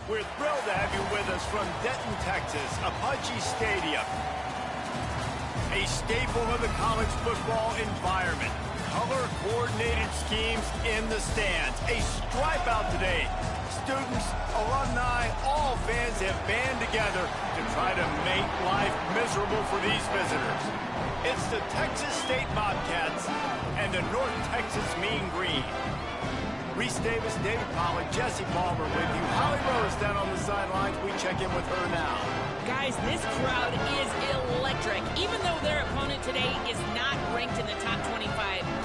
We're thrilled to have you with us from Denton, Texas, Apache Stadium. A staple of the college football environment. Color-coordinated schemes in the stands. A stripe out today. Students, alumni, all fans have band together to try to make life miserable for these visitors. It's the Texas State Bobcats and the North Texas Mean Green. Reese Davis, David Pollack, Jesse Palmer with you. Holly Rose down on the sidelines. We check in with her now. Guys, this crowd is electric. Even though their opponent today is not ranked in the top 25,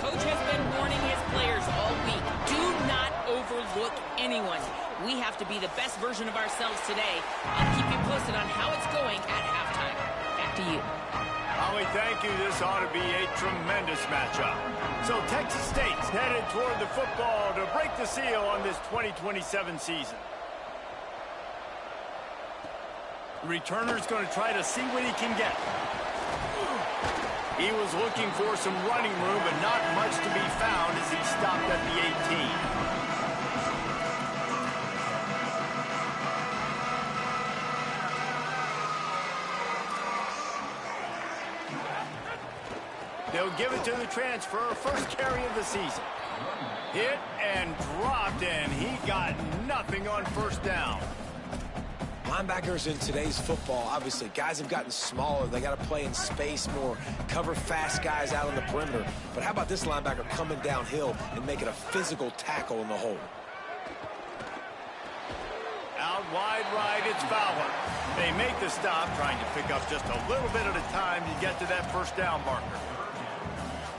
Coach has been warning his players all week. Do not overlook anyone. We have to be the best version of ourselves today. I'll keep you posted on how it's going at halftime. Back to you. Holly, thank you. This ought to be a tremendous matchup. So Texas State's headed toward the football to break the seal on this 2027 season. The returner's going to try to see what he can get. He was looking for some running room, but not much to be found as he stopped at the 18. They'll give it to the transfer, first carry of the season. Hit and dropped, and he got nothing on first down. Linebackers in today's football, obviously, guys have gotten smaller. They got to play in space more, cover fast guys out on the perimeter. But how about this linebacker coming downhill and making a physical tackle in the hole? Out wide right, it's Fowler. They make the stop, trying to pick up just a little bit at a time to get to that first down marker.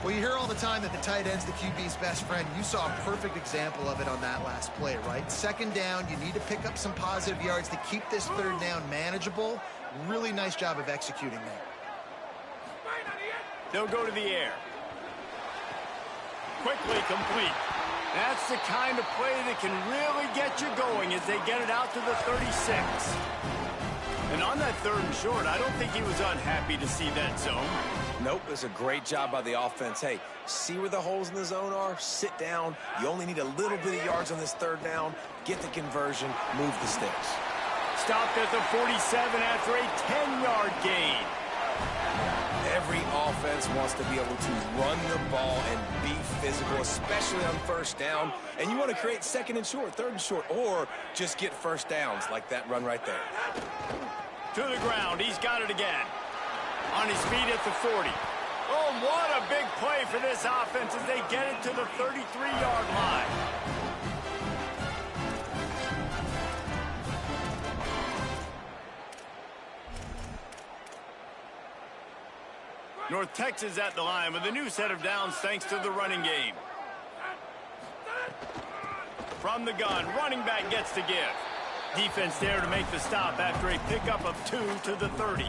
Well, you hear all the time that the tight end's the QB's best friend. You saw a perfect example of it on that last play, right? Second down, you need to pick up some positive yards to keep this third down manageable. Really nice job of executing that. They'll go to the air. Quickly complete. That's the kind of play that can really get you going as they get it out to the 36. And on that third and short, I don't think he was unhappy to see that zone. Nope, it's a great job by the offense. Hey, see where the holes in the zone are? Sit down. You only need a little bit of yards on this third down. Get the conversion. Move the sticks. Stopped at the 47 after a 10-yard gain. Every offense wants to be able to run the ball and be physical, especially on first down. And you want to create second and short, third and short, or just get first downs like that run right there. To the ground. He's got it again. On his feet at the 40. Oh, what a big play for this offense as they get it to the 33-yard line. North Texas at the line with a new set of downs thanks to the running game. From the gun, running back gets to give. Defense there to make the stop after a pickup of 2 to the 30.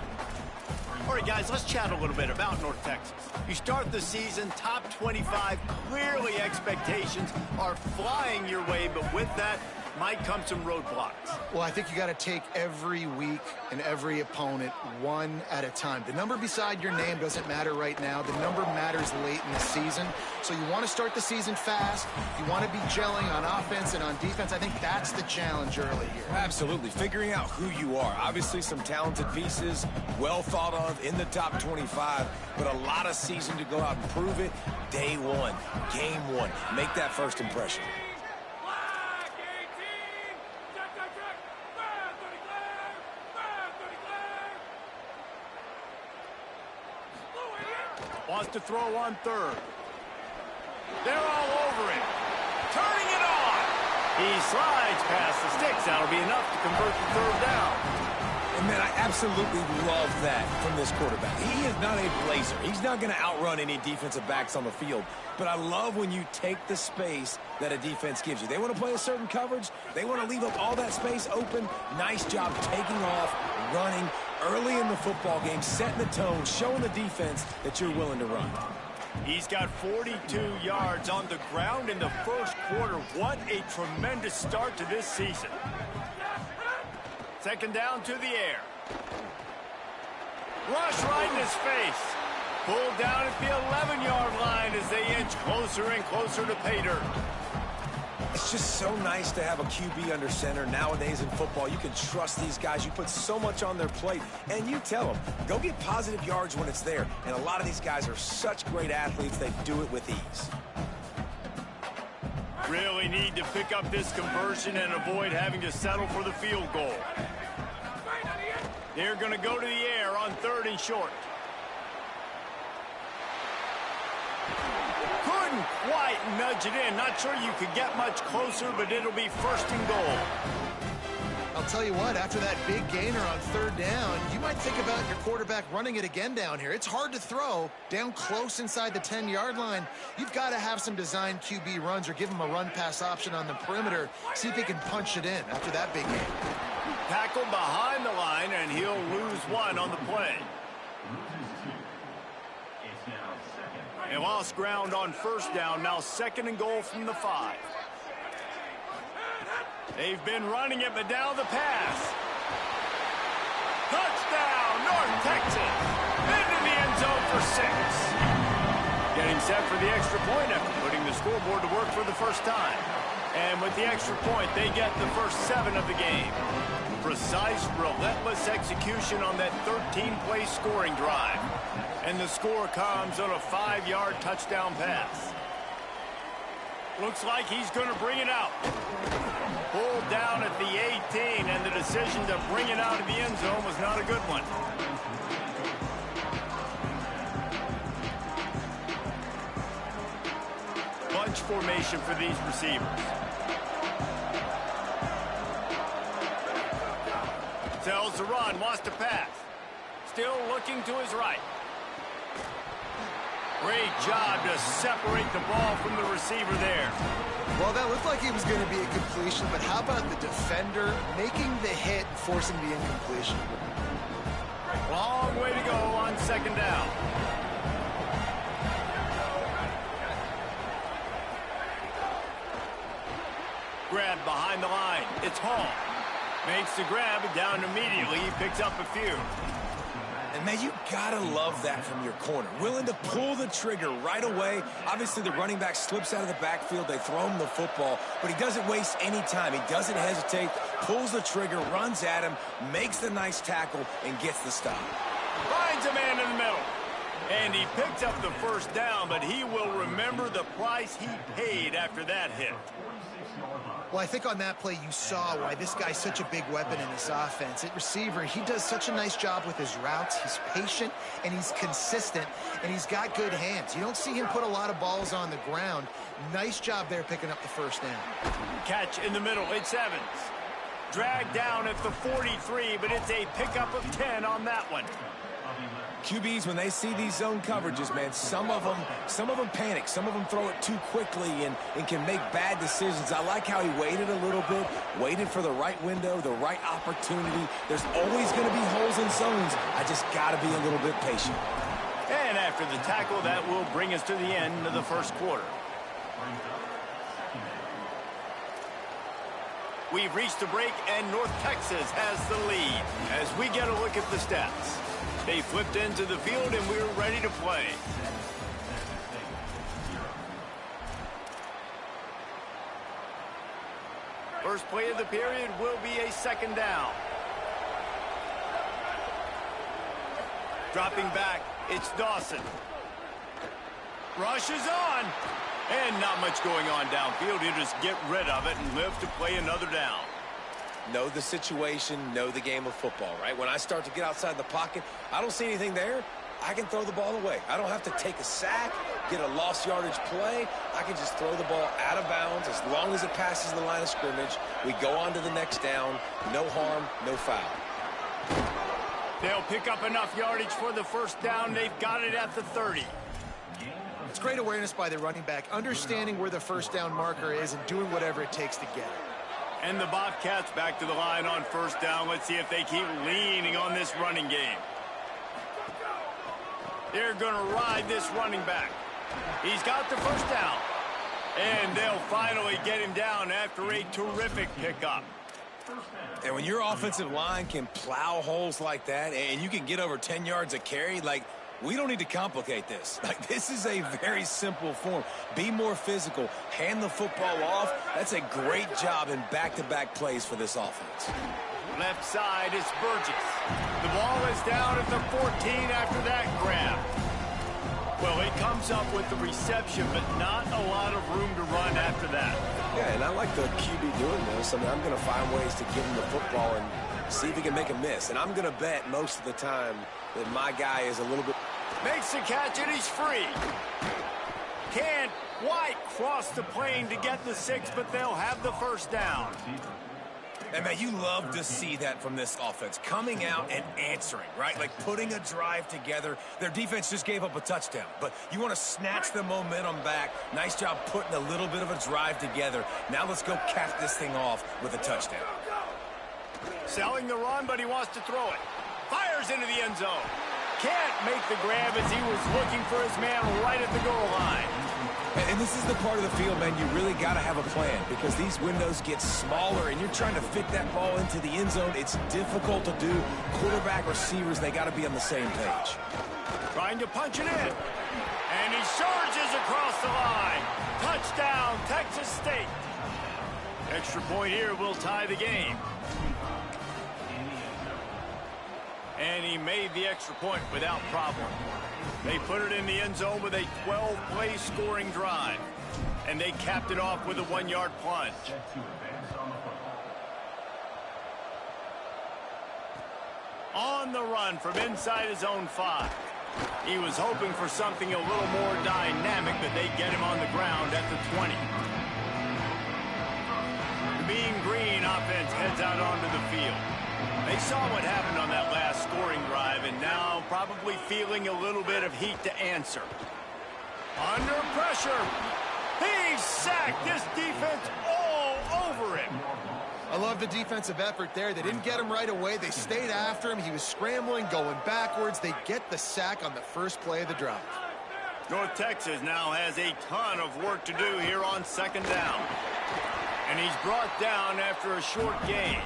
All right, guys, let's chat a little bit about North Texas. You start the season top 25. Clearly, expectations are flying your way, but with that might come some roadblocks. Well, I think you got to take every week and every opponent one at a time. The number beside your name doesn't matter right now. The number matters late in the season. So you want to start the season fast. You want to be gelling on offense and on defense. I think that's the challenge early here. Absolutely. Figuring out who you are. Obviously, some talented pieces, well thought of in the top 25, but a lot of season to go out and prove it. Day one, game one. Make that first impression. Wants to throw on third. They're all over him. Turning it on. He slides past the sticks. That'll be enough to convert the third down. And, man, I absolutely love that from this quarterback. He is not a blazer. He's not going to outrun any defensive backs on the field. But I love when you take the space that a defense gives you. They want to play a certain coverage. They want to leave up all that space open. Nice job taking off, running early in the football game, setting the tone, showing the defense that you're willing to run. He's got 42 yards on the ground in the first quarter. What a tremendous start to this season. Second down to the air. Rush right in his face. Pulled down at the 11-yard line as they inch closer and closer to pay dirt. It's just so nice to have a QB under center. Nowadays in football, you can trust these guys. You put so much on their plate, and you tell them, go get positive yards when it's there. And a lot of these guys are such great athletes, they do it with ease. Really need to pick up this conversion and avoid having to settle for the field goal. They're going to go to the air on 3rd and short. Couldn't quite nudge it in. Not sure you could get much closer, but it'll be 1st and goal. I'll tell you what, after that big gainer on 3rd down, you might think about your quarterback running it again down here. It's hard to throw down close inside the 10-yard line. You've got to have some designed QB runs or give him a run-pass option on the perimeter. See if he can punch it in after that big gain. Tackle behind the line, and he'll lose 1 on the play. They lost ground on 1st down. Now 2nd and goal from the 5. They've been running it, but now the pass. Touchdown, North Texas. Into the end zone for 6. Getting set for the extra point after putting the scoreboard to work for the first time. And with the extra point, they get the first 7 of the game. Precise, relentless execution on that 13-play scoring drive. And the score comes on a 5-yard touchdown pass. Looks like he's going to bring it out. Pulled down at the 18, and the decision to bring it out of the end zone was not a good one. Bunch formation for these receivers. Tells the run, wants to pass. Still looking to his right. Great job to separate the ball from the receiver there. Well, that looked like it was going to be a completion, but how about the defender making the hit and forcing the incompletion? Long way to go on 2nd down. Grab behind the line. It's Hall. Makes the grab down immediately. He picks up a few. And, man, you got to love that from your corner. Willing to pull the trigger right away. Obviously, the running back slips out of the backfield. They throw him the football, but he doesn't waste any time. He doesn't hesitate, pulls the trigger, runs at him, makes the nice tackle, and gets the stop. Finds a man in the middle. And he picked up the first down, but he will remember the price he paid after that hit. Well, I think on that play you saw why this guy's such a big weapon in this offense. At receiver, he does such a nice job with his routes. He's patient, and he's consistent, and he's got good hands. You don't see him put a lot of balls on the ground. Nice job there picking up the first down. Catch in the middle. It's Evans. Dragged down at the 43, but it's a pickup of 10 on that one. QBs, when they see these zone coverages, man, some of them panic. Some of them throw it too quickly and can make bad decisions. I like how he waited a little bit, waited for the right window, the right opportunity. There's always going to be holes in zones. I just got to be a little bit patient. And after the tackle, that will bring us to the end of the first quarter. We've reached the break, and North Texas has the lead. As we get a look at the stats. They flipped into the field, and we're ready to play. First play of the period will be a 2nd down. Dropping back, it's Dawson. Rush is on. And not much going on downfield. He'll just get rid of it and live to play another down. Know the situation, know the game of football, right? When I start to get outside the pocket, I don't see anything there, I can throw the ball away. I don't have to take a sack, get a lost yardage play. I can just throw the ball out of bounds as long as it passes the line of scrimmage. We go on to the next down. No harm, no foul. They'll pick up enough yardage for the first down. They've got it at the 30. It's great awareness by the running back, understanding where the first down marker is and doing whatever it takes to get it. And the Bobcats back to the line on first down. Let's see if they keep leaning on this running game. They're going to ride this running back. He's got the first down. And they'll finally get him down after a terrific pickup. And when your offensive line can plow holes like that and you can get over 10 yards a carry, like, We don't need to complicate this. Like, this is a very simple form. Be more physical. Hand the football off. That's a great job in back-to-back plays for this offense. Left side is Burgess. The ball is down at the 14 after that grab. Well, he comes up with the reception, but not a lot of room to run after that. Yeah, and I like the QB doing this. I mean, I'm going to find ways to give him the football and see if he can make a miss. And I'm going to bet most of the time that my guy is a little bit... Makes the catch, and he's free. Can't quite cross the plane to get the 6, but they'll have the first down. And, man, you love to see that from this offense. Coming out and answering, right? Like putting a drive together. Their defense just gave up a touchdown. But you want to snatch the momentum back. Nice job putting a little bit of a drive together. Now let's go cap this thing off with a touchdown. Selling the run, but he wants to throw it. Fires into the end zone. Can't make the grab as he was looking for his man right at the goal line. And this is the part of the field, man, you really got to have a plan because these windows get smaller and you're trying to fit that ball into the end zone. It's difficult to do. Quarterback, receivers, they got to be on the same page. Trying to punch it in. And he surges across the line. Touchdown, Texas State. Extra point here will tie the game. And he made the extra point without problem. They put it in the end zone with a 12-play scoring drive. And they capped it off with a 1-yard plunge. On the run from inside his own 5. He was hoping for something a little more dynamic, but they get him on the ground at the 20. The Mean Green offense heads out onto the field. They saw what happened on that last scoring drive, and now probably feeling a little bit of heat to answer. Under pressure. He's sacked. This defense all over him. I love the defensive effort there. They didn't get him right away. They stayed after him. He was scrambling, going backwards. They get the sack on the first play of the drive. North Texas now has a ton of work to do here on second down. And he's brought down after a short gain.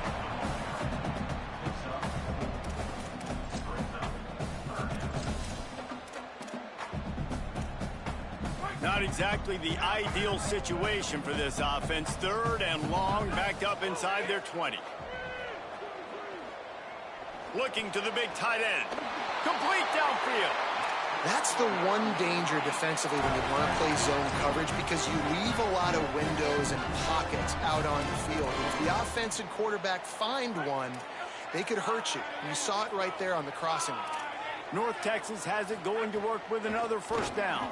Not exactly the ideal situation for this offense. Third and long, backed up inside their 20. Looking to the big tight end. Complete downfield. That's the one danger defensively when you want to play zone coverage because you leave a lot of windows and pockets out on the field. And if the offense and quarterback find one, they could hurt you. You saw it right there on the crossing. North Texas has it going to work with another first down.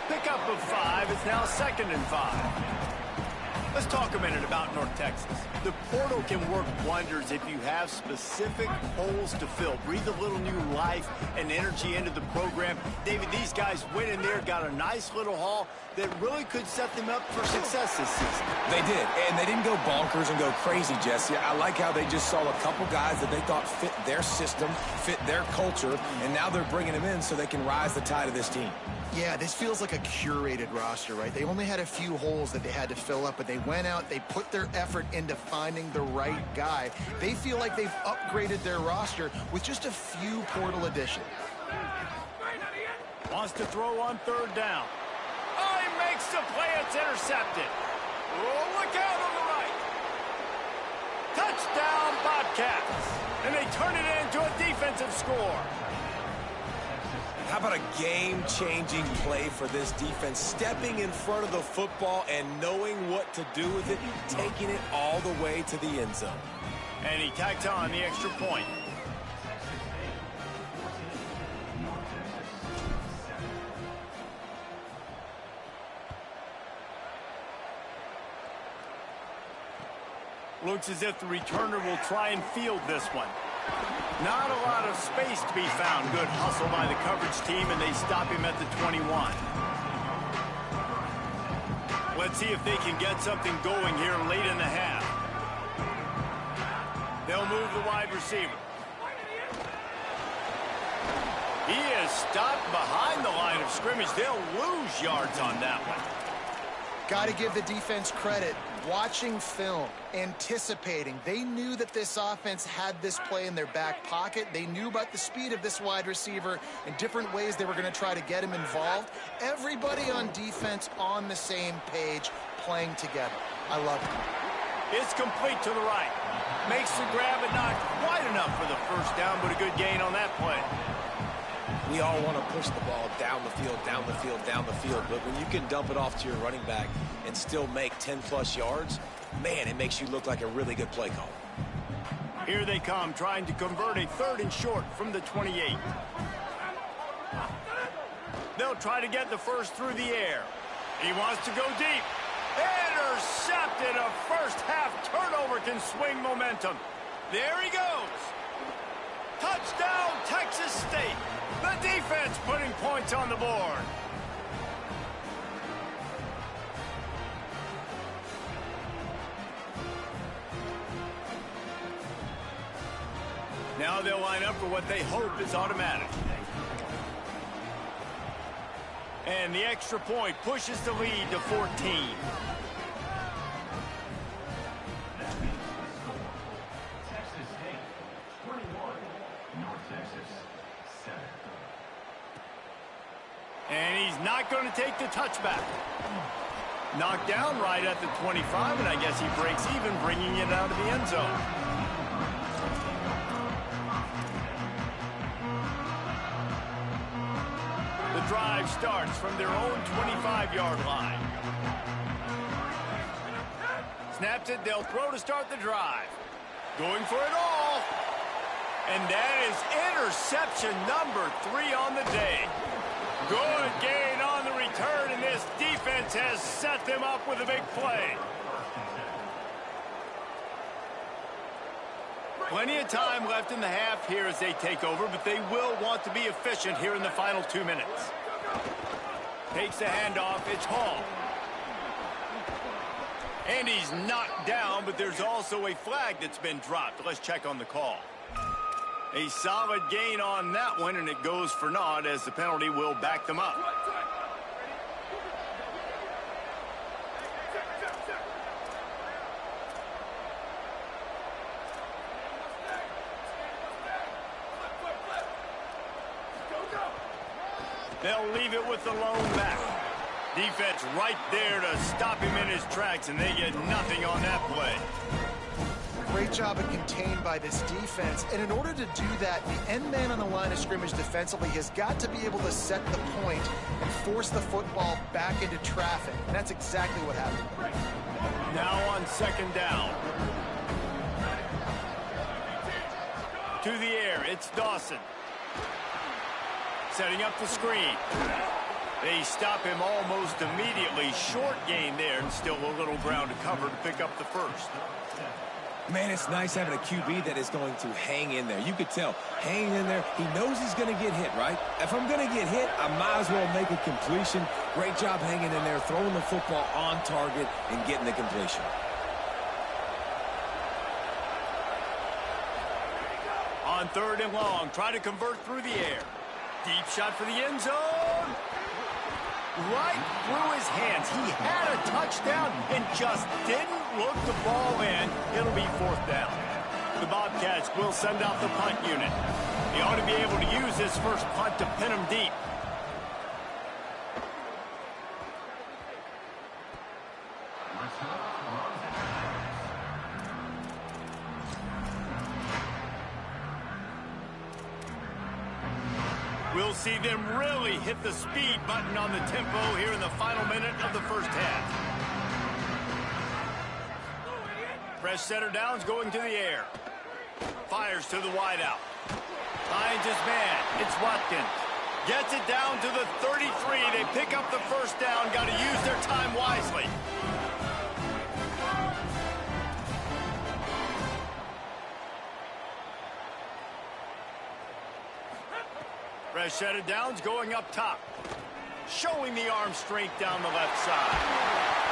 Pickup of 5 is now 2nd and 5. Let's talk a minute about North Texas. The portal can work wonders if you have specific holes to fill. Breathe a little new life and energy into the program. David, these guys went in there, got a nice little haul that really could set them up for success this season. They did, and they didn't go bonkers and go crazy, Jesse. I like how they just saw a couple guys that they thought fit their system, fit their culture, and now they're bringing them in so they can rise the tide of this team. Yeah, this feels like a curated roster, right? They only had a few holes that they had to fill up, but they went out, they put their effort into finding the right guy. They feel like they've upgraded their roster with just a few portal additions. Wants to throw on 3rd down. Oh, he makes the play. It's intercepted. Oh, look out on the right. Touchdown, Bobcats. And they turn it into a defensive score. How about a game-changing play for this defense? Stepping in front of the football and knowing what to do with it, taking it all the way to the end zone. And he tacks on the extra point. Looks as if the returner will try and field this one. Not a lot of space to be found. Good hustle by the coverage team, and they stop him at the 21. Let's see if they can get something going here late in the half. They'll move the wide receiver. He is stopped behind the line of scrimmage. They'll lose yards on that one. Got to give the defense credit. watching film, anticipating. They knew that this offense had this play in their back pocket. They knew about the speed of this wide receiver and different ways they were going to try to get him involved. Everybody on defense on the same page, playing together. I love it. It's complete to the right. Makes the grab, but not quite enough for the first down, but a good gain on that play. We all want to push the ball down the field, down the field, down the field. But when you can dump it off to your running back and still make 10-plus yards, man, it makes you look like a really good play call. Here they come, trying to convert a 3rd and short from the 28. They'll try to get the first through the air. He wants to go deep. Intercepted. A first-half turnover can swing momentum. There he goes. Touchdown, Texas State. The defense putting points on the board. Now they'll line up for what they hope is automatic. And the extra point pushes the lead to 14. And he's not going to take the touchback. Knocked down right at the 25, and I guess he breaks even, bringing it out of the end zone. The drive starts from their own 25-yard line. Snaps it, they'll throw to start the drive. Going for it all. And that is interception number 3 on the day. Good gain on the return, and this defense has set them up with a big play. Plenty of time left in the half here as they take over, but they will want to be efficient here in the final 2 minutes. Takes the handoff, it's Hall. And he's knocked down, but there's also a flag that's been dropped. Let's check on the call. A solid gain on that one, and it goes for naught as the penalty will back them up. They'll leave it with the lone back. Defense right there to stop him in his tracks, and they get nothing on that play. Great job of contained by this defense. And in order to do that, the end man on the line of scrimmage defensively has got to be able to set the point and force the football back into traffic. And that's exactly what happened. Now on 2nd down. To the air, it's Dawson. Setting up the screen. They stop him almost immediately. Short gain there, and still a little ground to cover to pick up the first. Man, it's nice having a QB that is going to hang in there. You could tell, hanging in there, he knows he's going to get hit, right? If I'm going to get hit, I might as well make a completion. Great job hanging in there, throwing the football on target and getting the completion. On 3rd and long, try to convert through the air. Deep shot for the end zone. Right through his hands. He had a touchdown and just didn't look the ball in. It'll be 4th down. The Bobcats will send out the punt unit. He ought to be able to use this first punt to pin him deep. We'll see them really hit the speed button on the tempo here in the final minute of the first half. Fresh center downs going to the air. Fires to the wideout. Finds his man. It's Watkins. Gets it down to the 33. They pick up the first down. Got to use their time wisely. Fresh set of downs going up top. Showing the arm strength down the left side.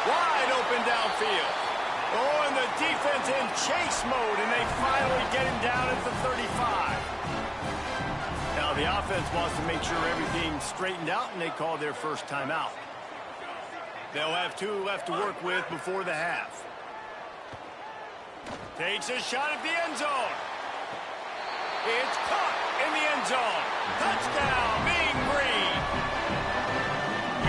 Wide open downfield. Oh, and the defense in chase mode, and they finally get him down at the 35. Now the offense wants to make sure everything's straightened out, and they call their first timeout. They'll have 2 left to work with before the half. Takes a shot at the end zone. It's caught in the end zone. Touchdown, Mean Green.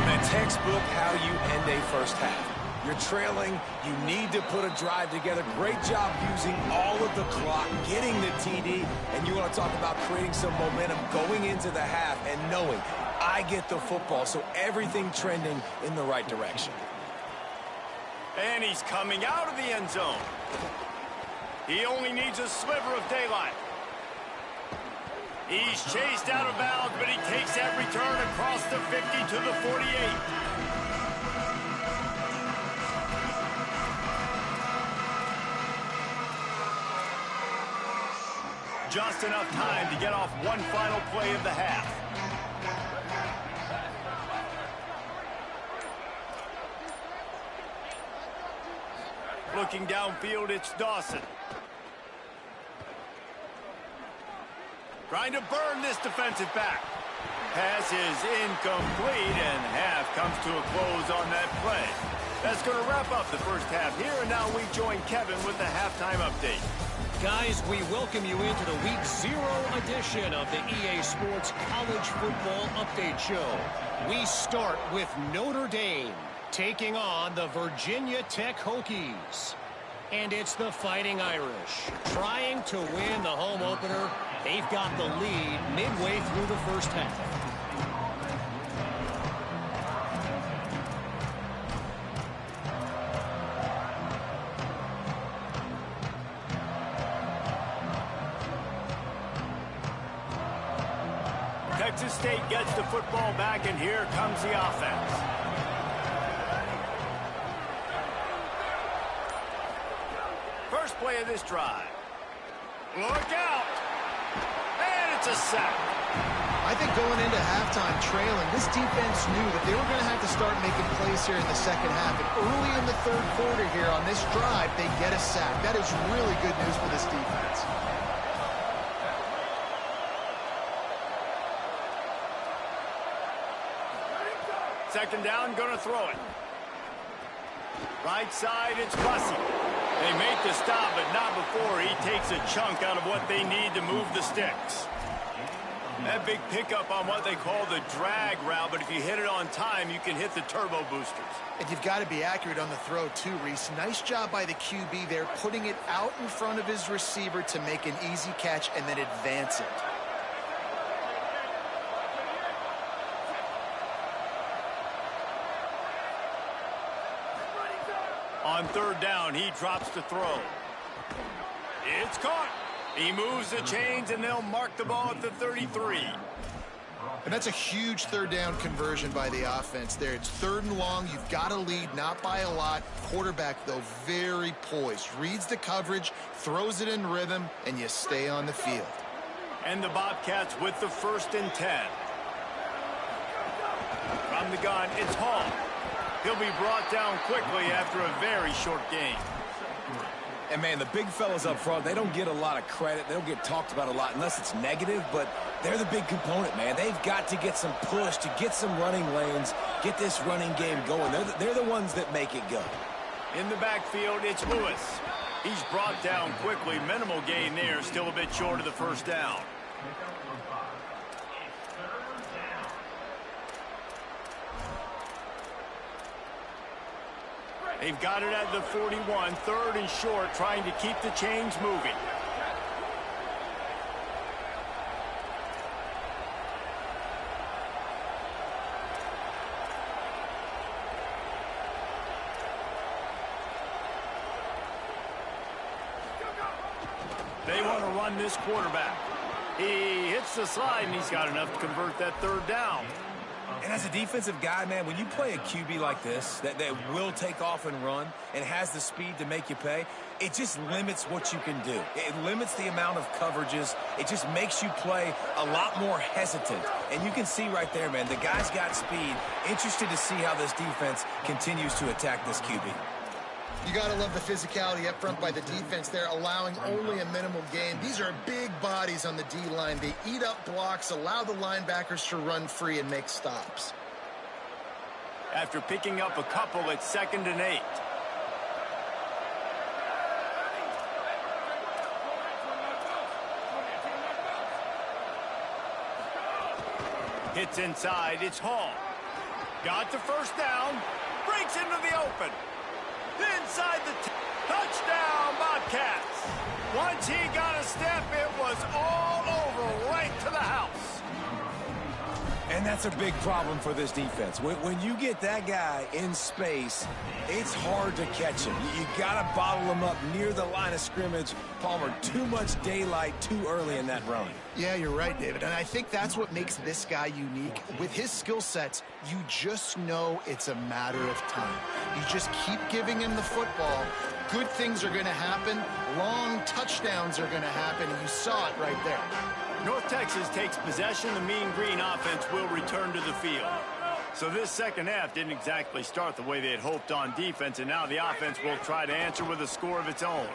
The textbook how you end a first half. You're trailing. You need to put a drive together. Great job using all of the clock, getting the TD, and you want to talk about creating some momentum going into the half and knowing I get the football, so everything trending in the right direction. And he's coming out of the end zone. He only needs a sliver of daylight. He's chased out of bounds, but he takes that return across the 50 to the 48. Just enough time to get off one final play of the half. Looking downfield, it's Dawson. Trying to burn this defensive back. Pass is incomplete, and half comes to a close on that play. That's going to wrap up the first half here, and now we join Kevin with the halftime update. Guys, we welcome you into the Week 0 edition of the EA Sports College Football Update Show. We start with Notre Dame taking on the Virginia Tech Hokies. And it's the Fighting Irish trying to win the home opener. They've got the lead midway through the first half. Texas State gets the football back, and here comes the offense. First play of this drive. Look out! And it's a sack. I think going into halftime trailing, this defense knew that they were going to have to start making plays here in the second half. And early in the third quarter here on this drive, they get a sack. That is really good news for this defense. Second down, going to throw it. Right side, it's Bussey. They make the stop, but not before he takes a chunk out of what they need to move the sticks. That big pickup on what they call the drag route, but if you hit it on time, you can hit the turbo boosters. And you've got to be accurate on the throw too, Reese. Nice job by the QB there, putting it out in front of his receiver to make an easy catch and then advance it. On third down, he drops the throw. It's caught. He moves the chains, and they'll mark the ball at the 33. And that's a huge third down conversion by the offense there. It's third and long. You've got to lead, not by a lot. Quarterback, though, very poised. Reads the coverage, throws it in rhythm, and you stay on the field. And the Bobcats with the 1st and 10. From the gun, it's Hall. He'll be brought down quickly after a very short game. And, man, the big fellas up front, they don't get a lot of credit. They don't get talked about a lot unless it's negative, but they're the big component, man. They've got to get some push, to get some running lanes, get this running game going. They're the ones that make it go. In the backfield, it's Lewis. He's brought down quickly. Minimal gain there, still a bit short of the first down. They've got it at the 41, third and short, trying to keep the chains moving. They want to run this quarterback. He hits the slide, and he's got enough to convert that third down. And as a defensive guy, man, when you play a QB like this that will take off and run and has the speed to make you pay, it just limits what you can do. It limits the amount of coverages. It just makes you play a lot more hesitant. And you can see right there, man, the guy's got speed. Interested to see how this defense continues to attack this QB. You got to love the physicality up front by the defense there, allowing only a minimal gain. These are big bodies on the D-line. They eat up blocks, allow the linebackers to run free and make stops. After picking up a couple, it's 2nd and 8. Hits inside, it's Hall. Got the first down, breaks into the open. Inside the touchdown, Bobcats. Once he got a step, it was all over, right to the house. And that's a big problem for this defense. When you get that guy in space, it's hard to catch him. You got to bottle him up near the line of scrimmage. Palmer, too much daylight too early in that run. Yeah, you're right, David. And I think that's what makes this guy unique. With his skill sets, you just know it's a matter of time. You just keep giving him the football. Good things are going to happen. Long touchdowns are going to happen. And you saw it right there. North Texas takes possession. The Mean Green offense will return to the field. So this second half didn't exactly start the way they had hoped on defense, and now the offense will try to answer with a score of its own.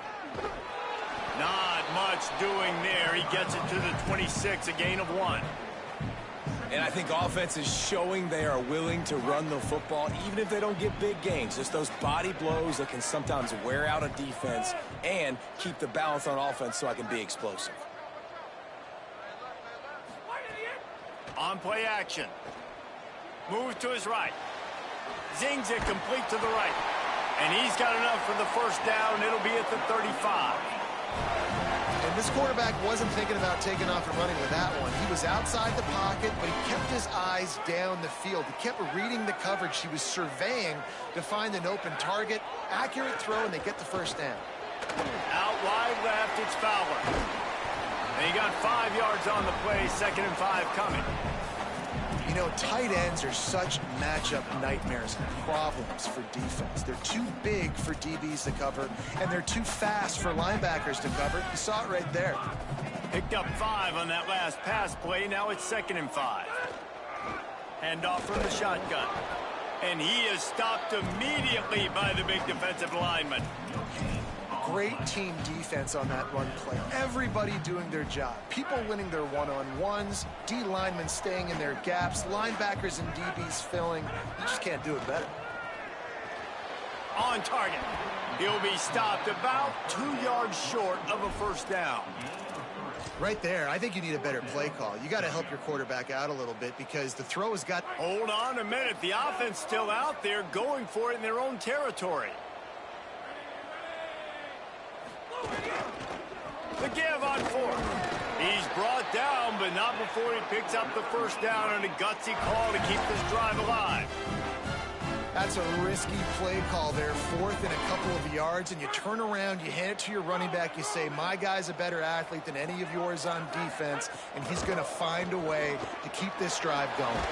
Not much doing there. He gets it to the 26, a gain of 1. And I think offense is showing they are willing to run the football, even if they don't get big gains. Just those body blows that can sometimes wear out a defense and keep the balance on offense so I can be explosive. On play action. Moves to his right. Zings it complete to the right. And he's got enough for the first down. It'll be at the 35. And this quarterback wasn't thinking about taking off and running with that one. He was outside the pocket, but he kept his eyes down the field. He kept reading the coverage. He was surveying to find an open target. Accurate throw, and they get the first down. Out wide left, it's Fowler. And he got 5 yards on the play, 2nd and 5 coming. You know, tight ends are such matchup nightmares and problems for defense. They're too big for DBs to cover, and they're too fast for linebackers to cover. You saw it right there. Picked up 5 on that last pass play. Now it's 2nd and 5. Handoff from the shotgun. And he is stopped immediately by the big defensive lineman. Great team defense on that run play. Everybody doing their job. People winning their one-on-ones, D linemen staying in their gaps, linebackers and DBs filling. You just can't do it better. On target. He'll be stopped about 2 yards short of a first down. Right there, I think you need a better play call. You got to help your quarterback out a little bit because the throw has got... Hold on a minute. The offense still out there going for it in their own territory. The give on 4th. He's brought down, but not before he picks up the first down and a gutsy call to keep this drive alive. That's a risky play call there, 4th and a couple of yards, and you turn around, you hand it to your running back, you say, my guy's a better athlete than any of yours on defense, and he's going to find a way to keep this drive going.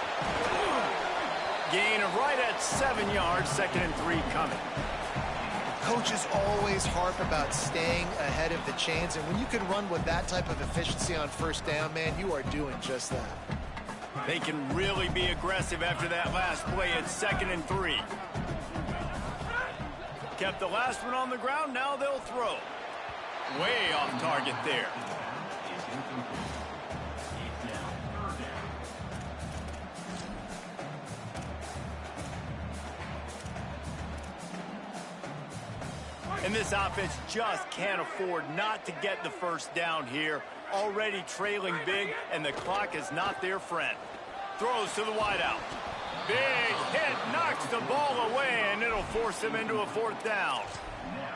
Gain of right at 7 yards, 2nd and 3 coming. Coaches always harp about staying ahead of the chains, and when you can run with that type of efficiency on first down, man, you are doing just that. They can really be aggressive after that last play at 2nd and 3. Kept the last one on the ground, now they'll throw. Way off target there. And this offense just can't afford not to get the first down here. Already trailing big, and the clock is not their friend. Throws to the wideout. Big hit, knocks the ball away, and it'll force him into a 4th down.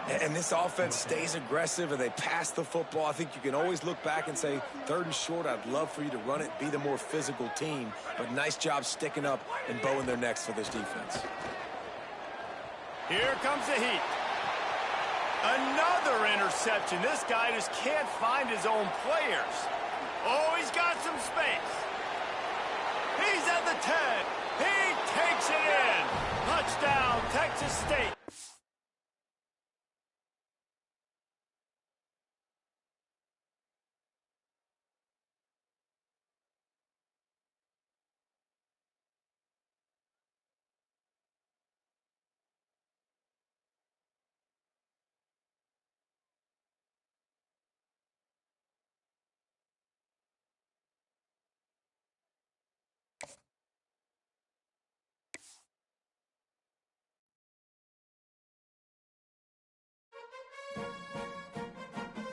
And this offense stays aggressive, and they pass the football. I think you can always look back and say, 3rd and short, I'd love for you to run it, be the more physical team. But nice job sticking up and bowing their necks for this defense. Here comes the heat. Another interception. This guy just can't find his own players. Oh, he's got some space. He's at the 10. He takes it in. Touchdown, Texas State.